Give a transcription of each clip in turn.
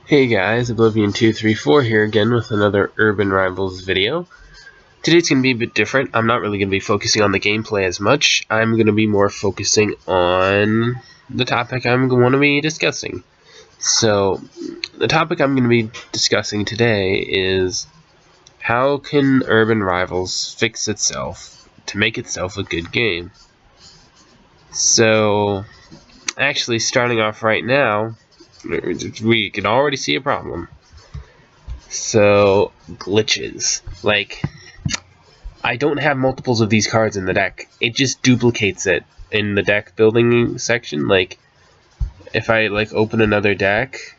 Hey guys, Oblivion234 here again with another Urban Rivals video. Today's going to be a bit different. I'm not really going to be focusing on the gameplay as much. I'm going to be more focusing on the topic I'm going to be discussing. So, the topic I'm going to be discussing today is how can Urban Rivals fix itself to make itself a good game? So, actually starting off right now, we can already see a problem. So, glitches. Like, I don't have multiples of these cards in the deck. It just duplicates it in the deck building section. Like, if I, open another deck,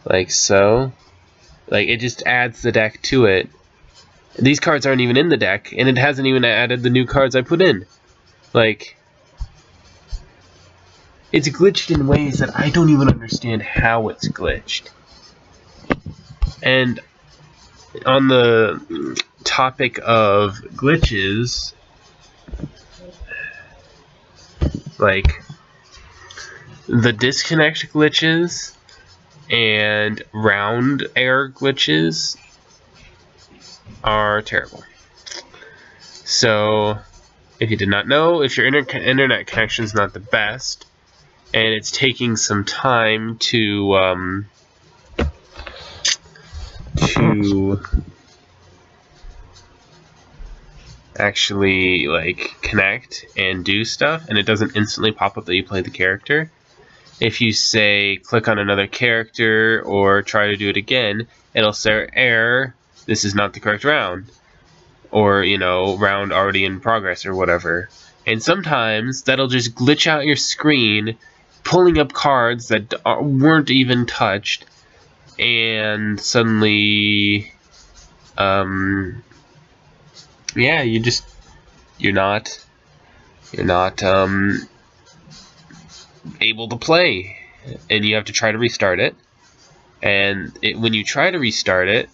like so, it just adds the deck to it. These cards aren't even in the deck, and it hasn't even added the new cards I put in. It's glitched in ways that I don't even understand how it's glitched. And on the topic of glitches, the disconnect glitches and round error glitches are terrible. So, if you did not know, if your internet connection is not the best, and it's taking some time to actually connect and do stuff, and it doesn't instantly pop up that you play the character. If you say click on another character or try to do it again, it'll say error, this is not the correct round, or round already in progress or whatever. And sometimes that'll just glitch out your screen, pulling up cards that weren't even touched, and suddenly, yeah, you're not able to play, and you have to try to restart it. And when you try to restart it,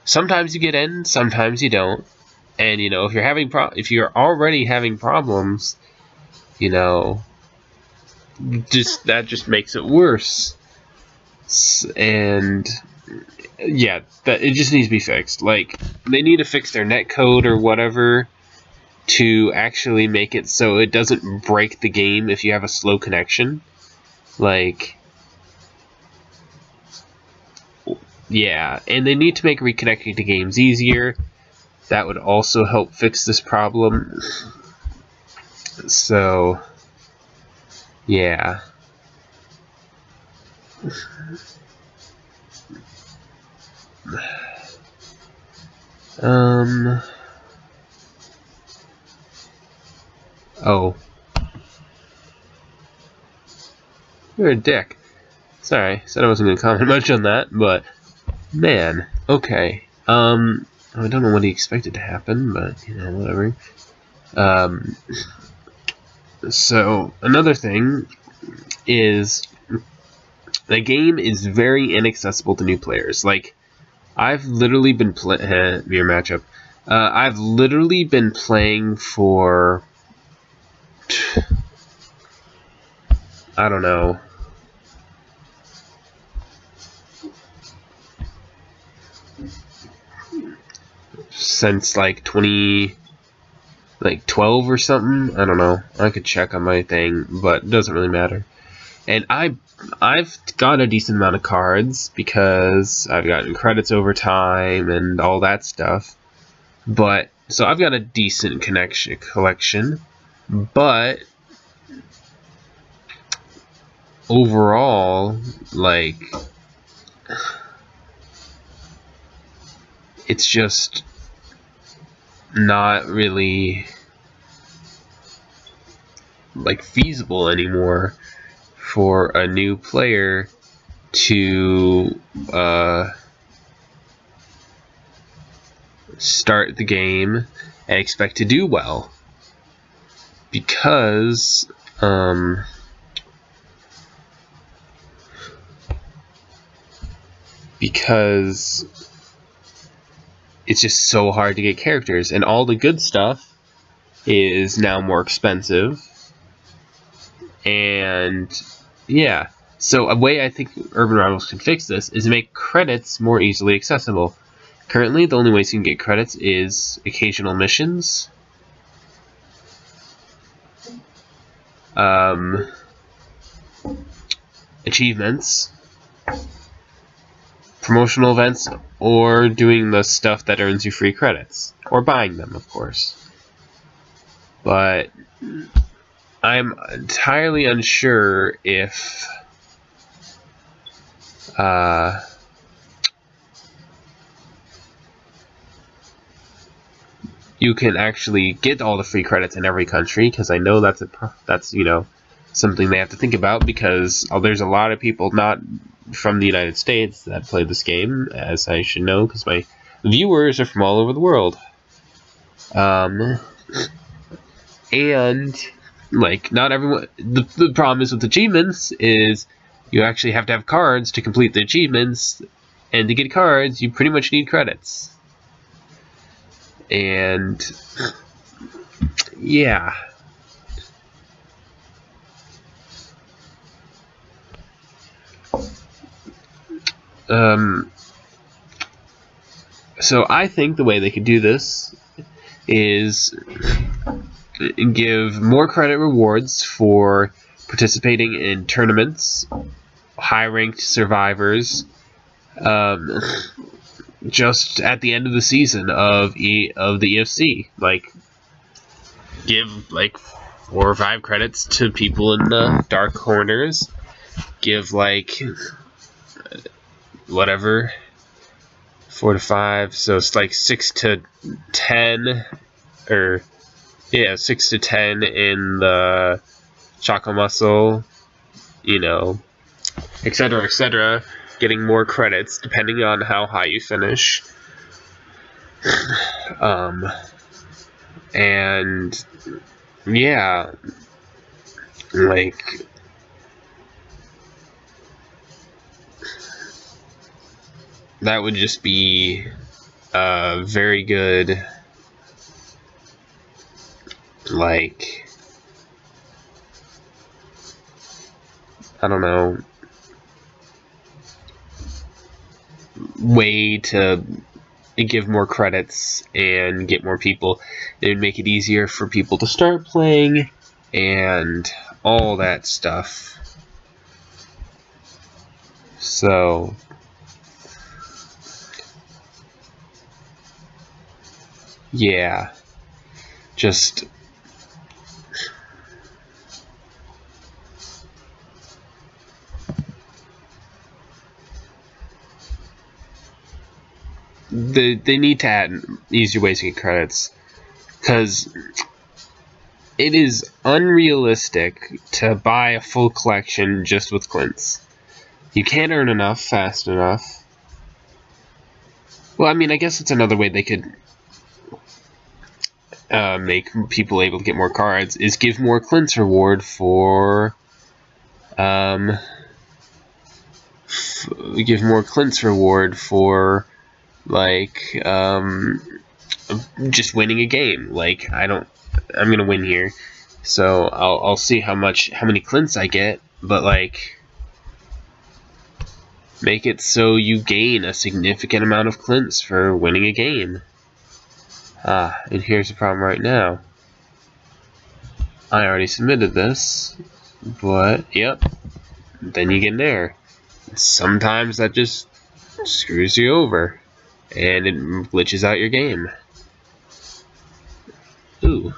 sometimes you get in, sometimes you don't. And if you're already having problems, that just makes it worse. And yeah, it just needs to be fixed. They need to fix their netcode or whatever to actually make it so it doesn't break the game if you have a slow connection. Yeah, and they need to make reconnecting to games easier. That would also help fix this problem. So, yeah. Oh. You're a dick. Sorry, said I wasn't going to comment much on that, but man, okay. I don't know what he expected to happen, but whatever. So another thing is the game is very inaccessible to new players. I've literally been your matchup. I've literally been playing for I don't know. Since 2012 or something. I don't know. I could check on my thing, but it doesn't really matter. And I've got a decent amount of cards because I've gotten credits over time and all that stuff. But so I've got a decent collection, but overall, it's just not really feasible anymore for a new player to start the game and expect to do well, because it's just so hard to get characters, and all the good stuff is now more expensive, and yeah. So a way I think Urban Rivals can fix this is make credits more easily accessible. Currently, the only ways you can get credits is occasional missions, achievements, promotional events, or doing the stuff that earns you free credits, or buying them, of course. But I'm entirely unsure if you can actually get all the free credits in every country, because I know that's something they have to think about, because there's a lot of people not from the United States that play this game, as I should know, because my viewers are from all over the world. And like, not everyone. The problem is with achievements is you actually have to have cards to complete the achievements, and to get cards, you pretty much need credits. And yeah. So I think the way they could do this is give more credit rewards for participating in tournaments, high-ranked survivors, just at the end of the season of the EFC. Like, give like 4 or 5 credits to people in the dark corners. Give like whatever, 4 to 5, so it's like 6 to 10, or yeah, 6 to 10 in the Choco Muscle, etc., etc., getting more credits depending on how high you finish. And yeah, like, that would just be very good, like, I don't know, way to give more credits and get more people. It would make it easier for people to start playing and all that stuff. So yeah, just they need to add easier ways to get credits, because it is unrealistic to buy a full collection just with Clint's. You can't earn enough fast enough. Well, I mean, I guess it's another way they could make people able to get more cards, is give more Clint's reward for give more Clint's reward for like just winning a game. Like, I'm gonna win here, so I'll see how many Clint's I get, but like, make it so you gain a significant amount of Clint's for winning a game. And here's the problem right now. I already submitted this, but yep, then you get an error. Sometimes that just screws you over, and it glitches out your game. Ooh.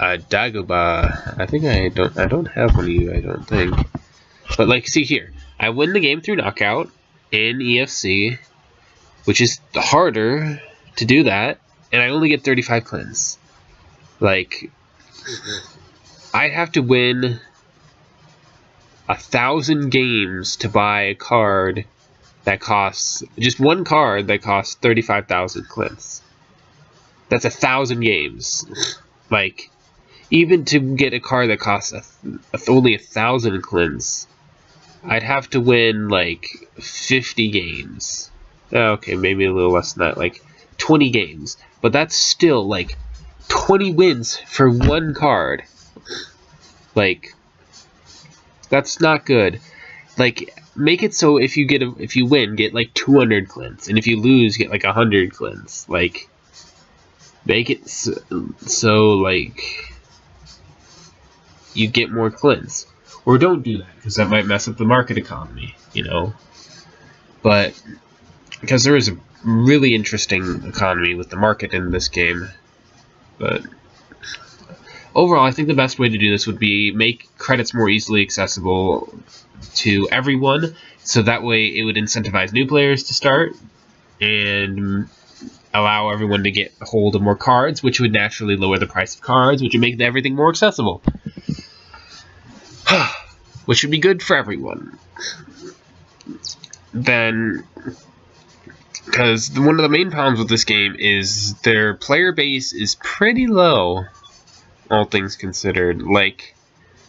Dagobah. I think I don't have one of you, I don't think. But like, see here. I win the game through knockout in EFC, which is harder to do that, and I only get 35 Clint's. Like, I'd have to win 1,000 games to buy a card that costs, just one card that costs 35,000 Clint's. That's 1,000 games. Like, even to get a card that costs only 1,000 Clint's, I'd have to win like 50 games. Okay, maybe a little less than that, like 20 games. But that's still like 20 wins for one card. Like, that's not good. Like, make it so if you win, get like 200 glints, and if you lose, get like 100 glints. Like, make it so like you get more glints. Or don't do that, because that might mess up the market economy, you know. But because there is a really interesting economy with the market in this game. But overall, I think the best way to do this would be make credits more easily accessible to everyone, so that way it would incentivize new players to start and allow everyone to get a hold of more cards, which would naturally lower the price of cards, which would make everything more accessible. Which would be good for everyone. Then, because one of the main problems with this game is their player base is pretty low, all things considered. Like,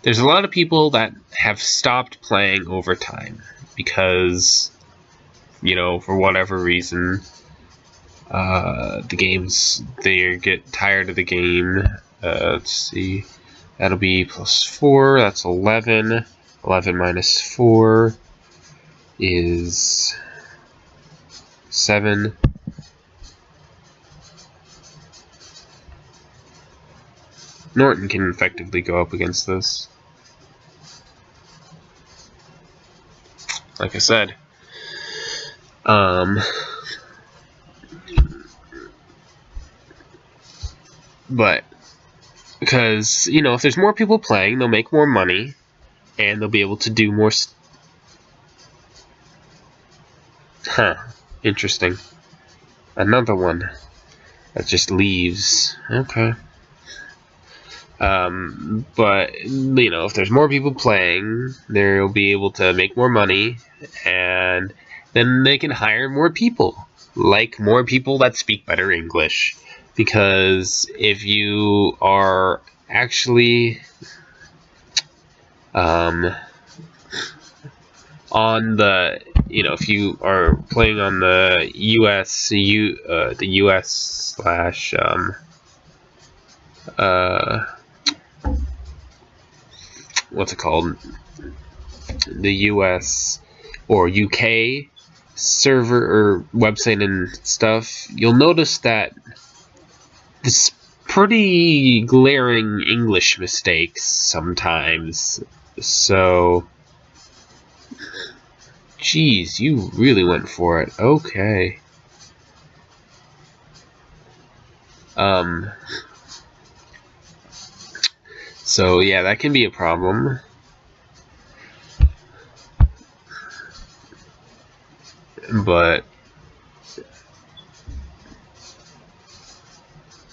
there's a lot of people that have stopped playing over time because, you know, for whatever reason, they get tired of the game. Let's see, that'll be +4, that's 11. 11 minus 4 is 7. Norton can effectively go up against this. Like I said. But, because, you know, if there's more people playing, they'll make more money, and they'll be able to do more interesting. Another one that just leaves. Okay. But, you know, if there's more people playing, they'll be able to make more money, and then they can hire more people. Like, more people that speak better English. Because if you are actually on the, you know, if you are playing on the US slash what's it called, the US or UK server or website and stuff, you'll notice that there's pretty glaring English mistakes sometimes. So, geez, you really went for it. Okay. So yeah, that can be a problem. But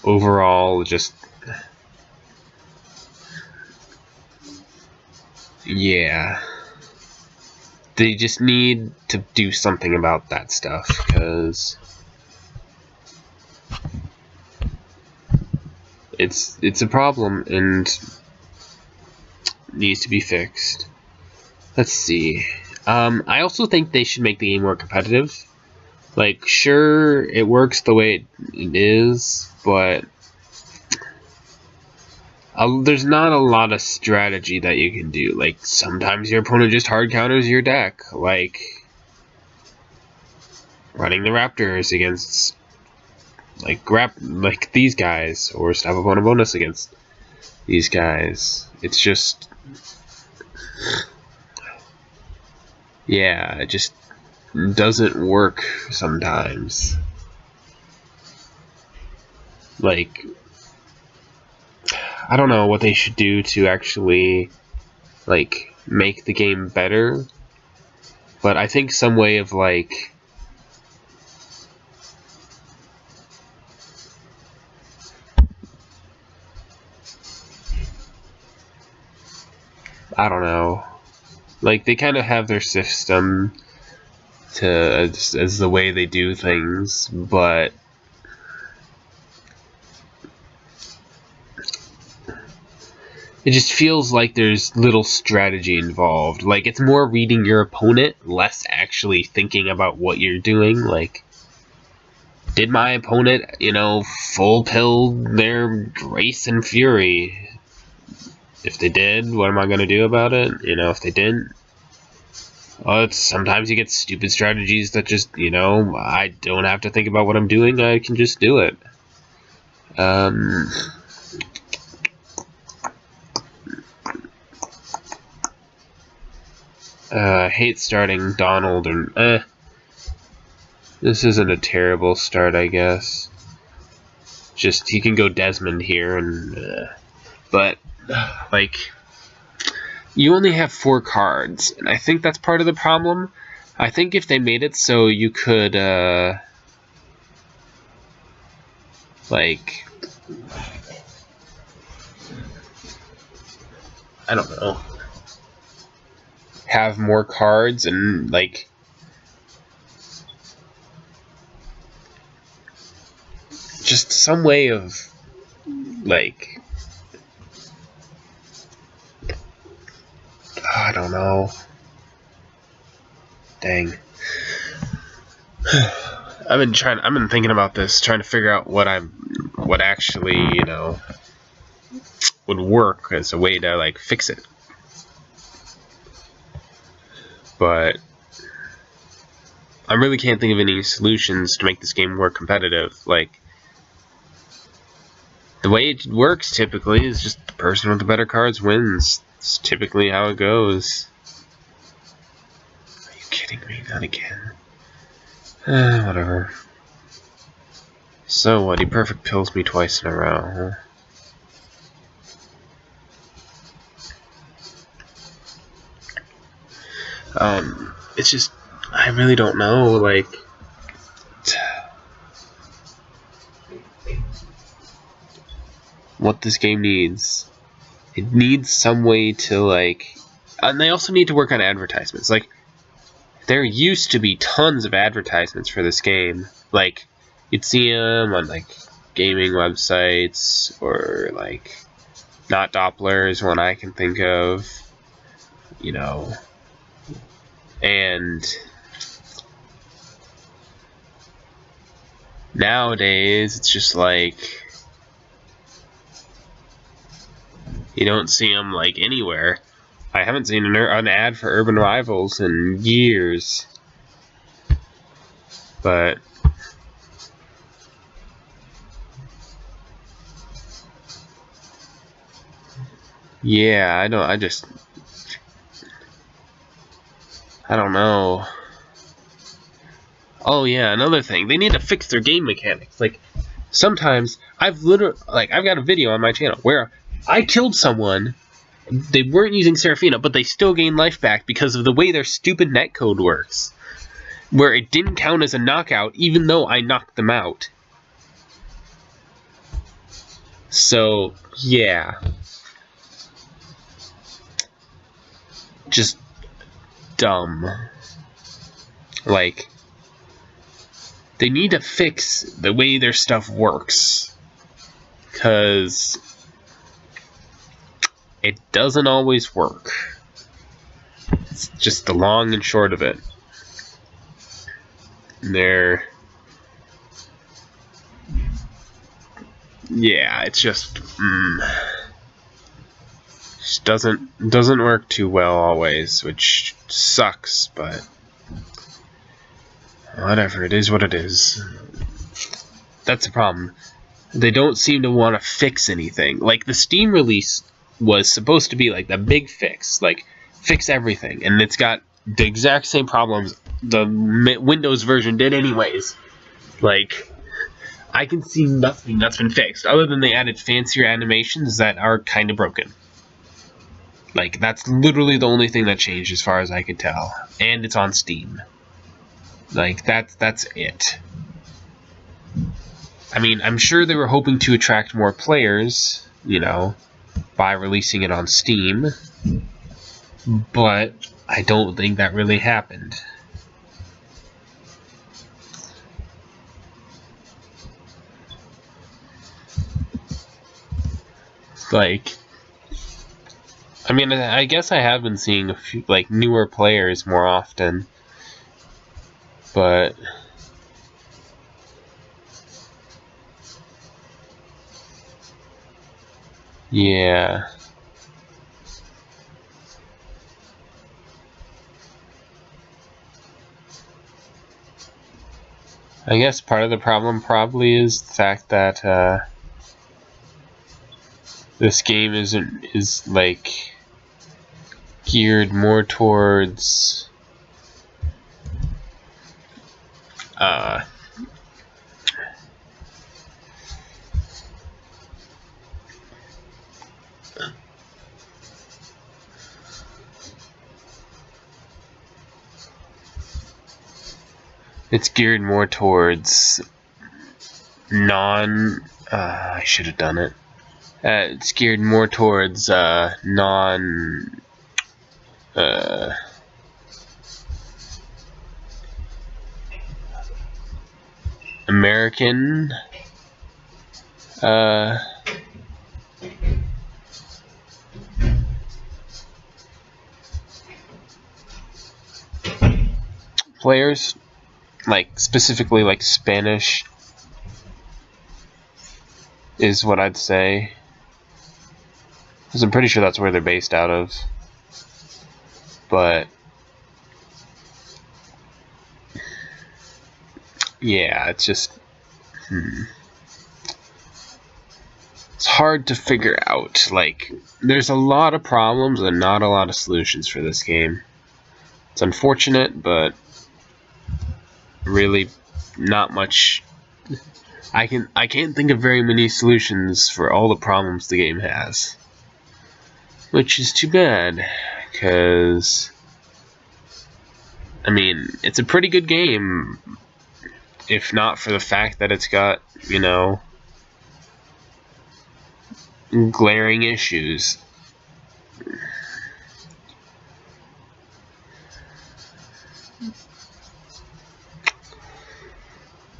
overall, just, yeah, they just need to do something about that stuff, because it's a problem and needs to be fixed. Let's see. I also think they should make the game more competitive. Like, sure, it works the way it is, but there's not a lot of strategy that you can do. Like, sometimes your opponent just hard counters your deck, like running the Raptors against like these guys, or step up on a bonus against these guys. It's just, yeah, it just doesn't work sometimes. Like, I don't know what they should do to actually, like, make the game better, but I think some way of, like, I don't know, like, they kind of have their system to as the way they do things, but it just feels like there's little strategy involved. Like, it's more reading your opponent, less actually thinking about what you're doing. Like, did my opponent, you know, full pill their Grace and Fury? if they did, what am I gonna do about it? You know, if they didn't, well, sometimes you get stupid strategies that just, you know, I don't have to think about what I'm doing. I can just do it. I hate starting Donald, and this isn't a terrible start, I guess. Just, he can go Desmond here, and but like, you only have 4 cards, and I think that's part of the problem. I think if they made it so you could like, I don't know, have more cards and like just some way of like, I don't know. Dang. I've been thinking about this, trying to figure out what actually, you know, would work as a way to like fix it. But I really can't think of any solutions to make this game more competitive. Like, the way it works typically is just the person with the better cards wins. It's typically how it goes. Are you kidding me? Not again. Whatever. So what? He perfect pills me twice in a row, huh? It's just, I really don't know, like, what this game needs. It needs some way to, like, and they also need to work on advertisements. Like, there used to be tons of advertisements for this game. Like, you'd see them on, like, gaming websites, or, like, Not Doppler's one I can think of, you know, and nowadays it's just like, you don't see them like anywhere. I haven't seen an ad for Urban Rivals in years. But yeah, I don't know. Oh yeah, another thing, they need to fix their game mechanics. Like, sometimes I've got a video on my channel where I killed someone. They weren't using Seraphina, but they still gained life back because of the way their stupid netcode works, where it didn't count as a knockout even though I knocked them out. So yeah, just dumb. Like, they need to fix the way their stuff works, because it doesn't always work. It's just the long and short of it. Yeah, it's just doesn't work too well always, which sucks, but whatever, it is what it is. That's the problem. They don't seem to want to fix anything. Like, the Steam release was supposed to be like the big fix, like fix everything, and it's got the exact same problems the Windows version did anyways. Like, I can see nothing that's been fixed other than they added fancier animations that are kind of broken. Like, that's literally the only thing that changed as far as I could tell, and it's on Steam. Like, that's it. I mean, I'm sure they were hoping to attract more players, you know, by releasing it on Steam, but I don't think that really happened. Like, I mean, I guess I have been seeing a few, like, newer players more often, but yeah. I guess part of the problem probably is the fact that this game is like geared more towards it's geared more towards I should have done it. It's geared more towards American players, like specifically like Spanish is what I'd say, because I'm pretty sure that's where they're based out of. But yeah, it's just it's hard to figure out. Like, there's a lot of problems and not a lot of solutions for this game. It's unfortunate, but really not much. I can't think of very many solutions for all the problems the game has, which is too bad, because I mean, it's a pretty good game, if not for the fact that it's got, you know, glaring issues.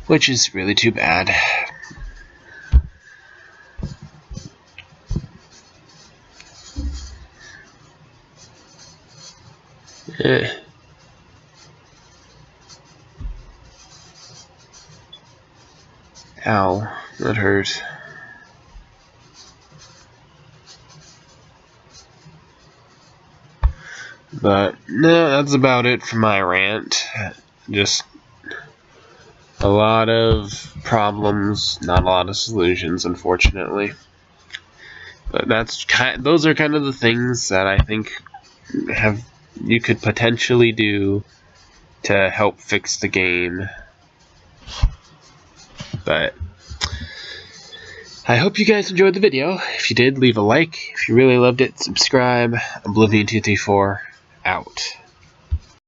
Which is really too bad. Ow, that hurt. But no, that's about it for my rant. Just a lot of problems, not a lot of solutions, unfortunately. But those are kind of the things that I think you could potentially do to help fix the game. But I hope you guys enjoyed the video. If you did, leave a like. If you really loved it, subscribe. Oblivion234 out.